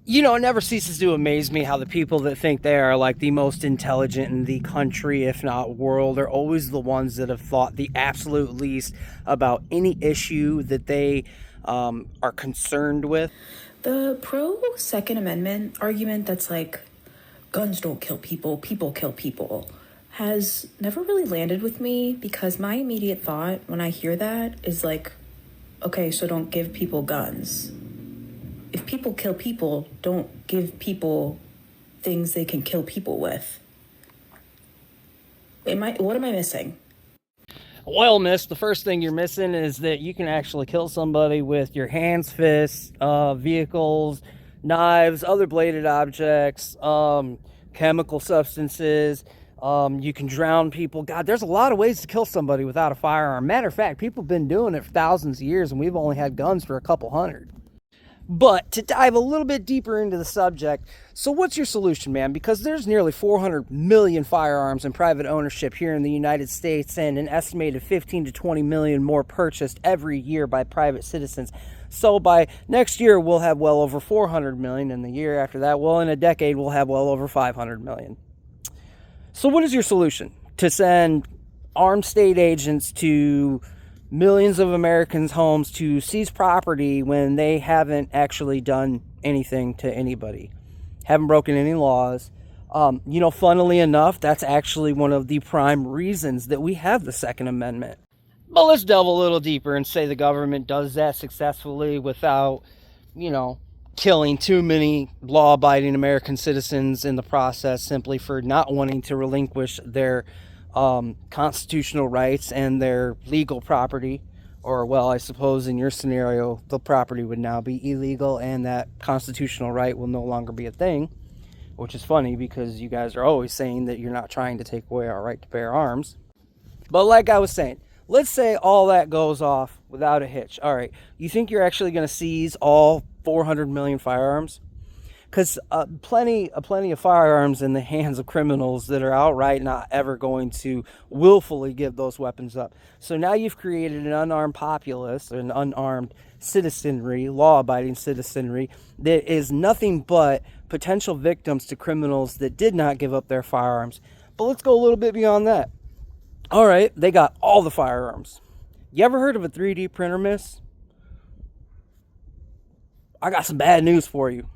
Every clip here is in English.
You know, it never ceases to amaze me how the people that think they are like the most intelligent in the country, if not world, are always the ones that have thought the absolute least about any issue that they are concerned with. The pro Second Amendment argument that's like, guns don't kill people, people kill people, has never really landed with me because my immediate thought when I hear that is like, okay, so don't give people guns. If people kill people, don't give people things they can kill people with. What am I missing? Well, miss, the first thing you're missing is that you can actually kill somebody with your hands, fists, vehicles, knives, other bladed objects, chemical substances. You can drown people. God, there's a lot of ways to kill somebody without a firearm. Matter of fact, people have been doing it for thousands of years, and we've only had guns for a couple hundred. But to dive a little bit deeper into the subject, so what's your solution, man? Because there's nearly 400 million firearms in private ownership here in the United States, and an estimated 15 to 20 million more purchased every year by private citizens. So by next year, we'll have well over 400 million, and the year after that, well, in a decade, we'll have well over 500 million. So what is your solution? To send armed state agents to millions of Americans' homes to seize property when they haven't actually done anything to anybody, haven't broken any laws. Funnily enough, that's actually one of the prime reasons that we have the Second Amendment. But let's delve a little deeper and say the government does that successfully without, killing too many law-abiding American citizens in the process simply for not wanting to relinquish their constitutional rights and their legal property. Or, well, I suppose in your scenario, the property would now be illegal and that constitutional right will no longer be a thing, which is funny because you guys are always saying that you're not trying to take away our right to bear arms. But like I was saying, let's say all that goes off without a hitch. All right, you think you're actually going to seize all 400 million firearms? Because plenty of firearms in the hands of criminals that are outright not ever going to willfully give those weapons up. So now you've created an unarmed populace, an unarmed citizenry, law-abiding citizenry, that is nothing but potential victims to criminals that did not give up their firearms. But let's go a little bit beyond that. All right, they got all the firearms. You ever heard of a 3D printer, miss? I got some bad news for you.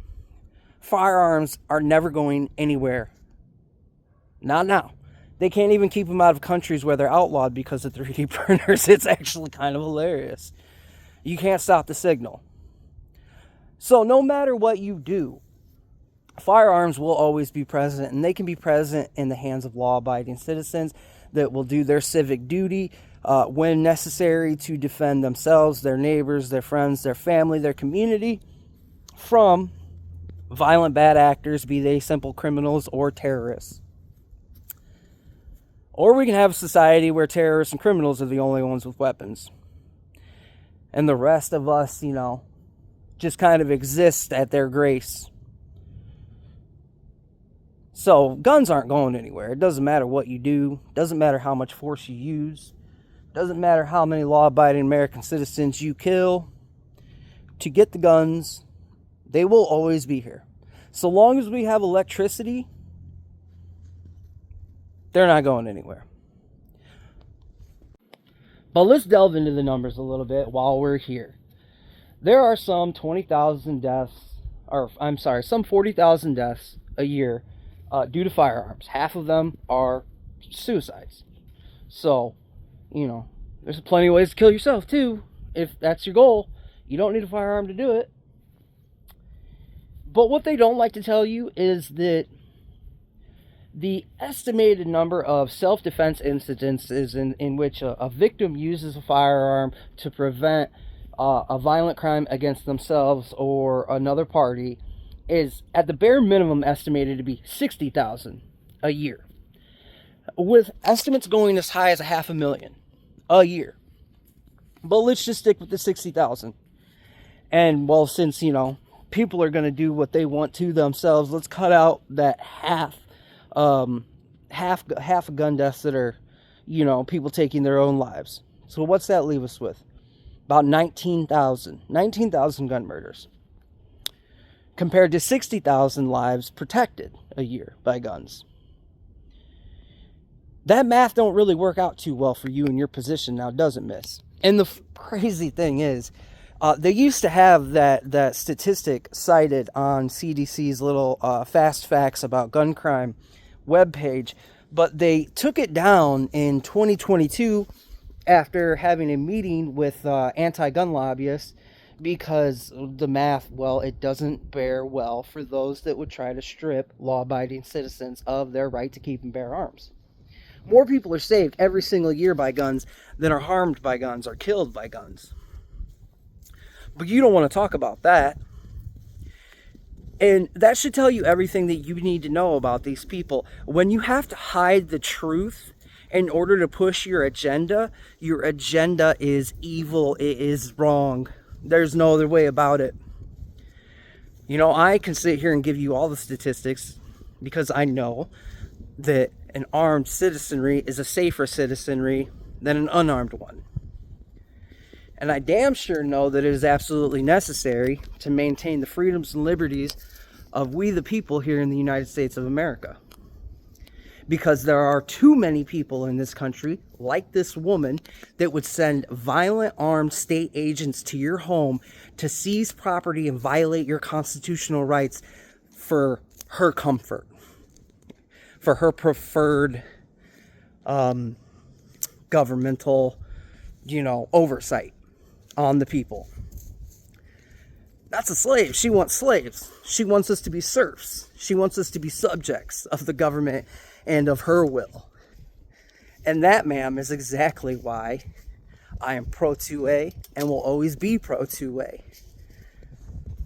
Firearms are never going anywhere. Not now. They can't even keep them out of countries where they're outlawed because of 3D printers. It's actually kind of hilarious. You can't stop the signal. So no matter what you do, firearms will always be present, and they can be present in the hands of law-abiding citizens that will do their civic duty when necessary to defend themselves, their neighbors, their friends, their family, their community from violent bad actors, be they simple criminals or terrorists. Or we can have a society where terrorists and criminals are the only ones with weapons. And the rest of us, just kind of exist at their grace. So guns aren't going anywhere. It doesn't matter what you do. It doesn't matter how much force you use. It doesn't matter how many law-abiding American citizens you kill. To get the guns, they will always be here. So long as we have electricity, they're not going anywhere. But let's delve into the numbers a little bit while we're here. There are some 20,000 deaths, some 40,000 deaths a year due to firearms. Half of them are suicides. So, there's plenty of ways to kill yourself too, if that's your goal. You don't need a firearm to do it. But what they don't like to tell you is that the estimated number of self-defense incidences in which a victim uses a firearm to prevent a violent crime against themselves or another party is at the bare minimum estimated to be 60,000 a year, with estimates going as high as 500,000 a year. But let's just stick with the 60,000. And well, since people are going to do what they want to themselves, let's cut out that half of gun deaths that are people taking their own lives. So what's that leave us with? About 19,000 gun murders. compared to 60,000 lives protected a year by guns. That math don't really work out too well for you in your position now, does it, miss? And the crazy thing is, they used to have that statistic cited on CDC's little fast facts about gun crime webpage, but they took it down in 2022 after having a meeting with anti-gun lobbyists, because the math, well, it doesn't bear well for those that would try to strip law-abiding citizens of their right to keep and bear arms. More people are saved every single year by guns than are harmed by guns or killed by guns. But you don't want to talk about that. And that should tell you everything that you need to know about these people. When you have to hide the truth in order to push your agenda is evil. It is wrong. There's no other way about it. You know, I can sit here and give you all the statistics because I know that an armed citizenry is a safer citizenry than an unarmed one. And I damn sure know that it is absolutely necessary to maintain the freedoms and liberties of we the people here in the United States of America. Because there are too many people in this country, like this woman, that would send violent armed state agents to your home to seize property and violate your constitutional rights for her comfort, for her preferred governmental, oversight on the people. That's a slave. She wants slaves. She wants us to be serfs. She wants us to be subjects of the government and of her will. And that, ma'am, is exactly why I am pro 2A and will always be pro 2A.